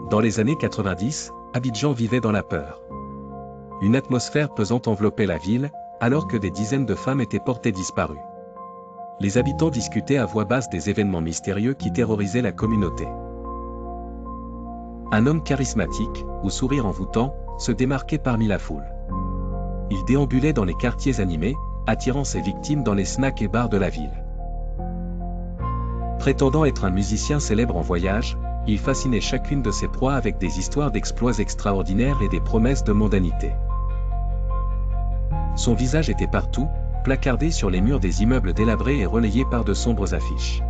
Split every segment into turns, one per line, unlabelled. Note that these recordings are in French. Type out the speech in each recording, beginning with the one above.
Dans les années 90, Abidjan vivait dans la peur. Une atmosphère pesante enveloppait la ville, alors que des dizaines de femmes étaient portées disparues. Les habitants discutaient à voix basse des événements mystérieux qui terrorisaient la communauté. Un homme charismatique, au sourire envoûtant, se démarquait parmi la foule. Il déambulait dans les quartiers animés, attirant ses victimes dans les snacks et bars de la ville. Prétendant être un musicien célèbre en voyage, il fascinait chacune de ses proies avec des histoires d'exploits extraordinaires et des promesses de mondanité. Son visage était partout, placardé sur les murs des immeubles délabrés et relayé par de sombres affiches.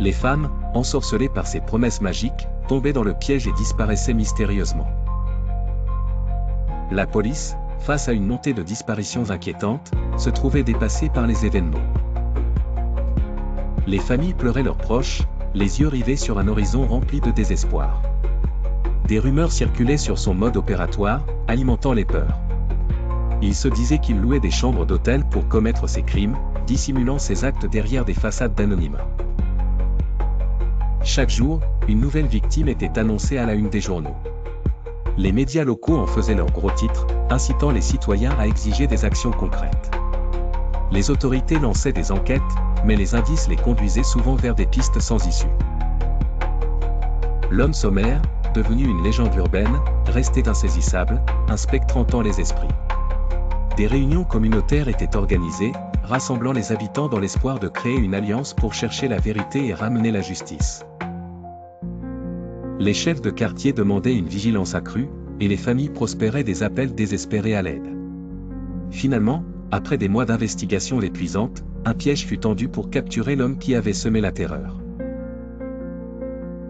Les femmes, ensorcelées par ses promesses magiques, tombaient dans le piège et disparaissaient mystérieusement. La police, face à une montée de disparitions inquiétantes, se trouvait dépassée par les événements. Les familles pleuraient leurs proches, les yeux rivés sur un horizon rempli de désespoir. Des rumeurs circulaient sur son mode opératoire, alimentant les peurs. Il se disait qu'il louait des chambres d'hôtel pour commettre ses crimes, dissimulant ses actes derrière des façades d'anonymat. Chaque jour, une nouvelle victime était annoncée à la une des journaux. Les médias locaux en faisaient leurs gros titres, incitant les citoyens à exiger des actions concrètes. Les autorités lançaient des enquêtes, mais les indices les conduisaient souvent vers des pistes sans issue. L'homme sommaire, devenu une légende urbaine, restait insaisissable, un spectre hantant les esprits. Des réunions communautaires étaient organisées, rassemblant les habitants dans l'espoir de créer une alliance pour chercher la vérité et ramener la justice. Les chefs de quartier demandaient une vigilance accrue, et les familles prospéraient des appels désespérés à l'aide. Finalement, après des mois d'investigations épuisantes, un piège fut tendu pour capturer l'homme qui avait semé la terreur.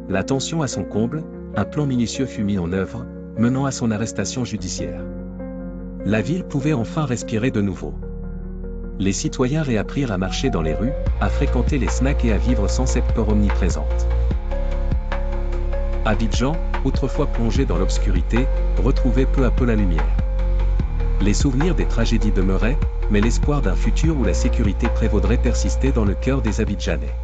La tension à son comble, un plan minutieux fut mis en œuvre, menant à son arrestation judiciaire. La ville pouvait enfin respirer de nouveau. Les citoyens réapprirent à marcher dans les rues, à fréquenter les snacks et à vivre sans cette peur omniprésente. Abidjan, autrefois plongé dans l'obscurité, retrouvait peu à peu la lumière. Les souvenirs des tragédies demeuraient, mais l'espoir d'un futur où la sécurité prévaudrait persistait dans le cœur des Abidjanais.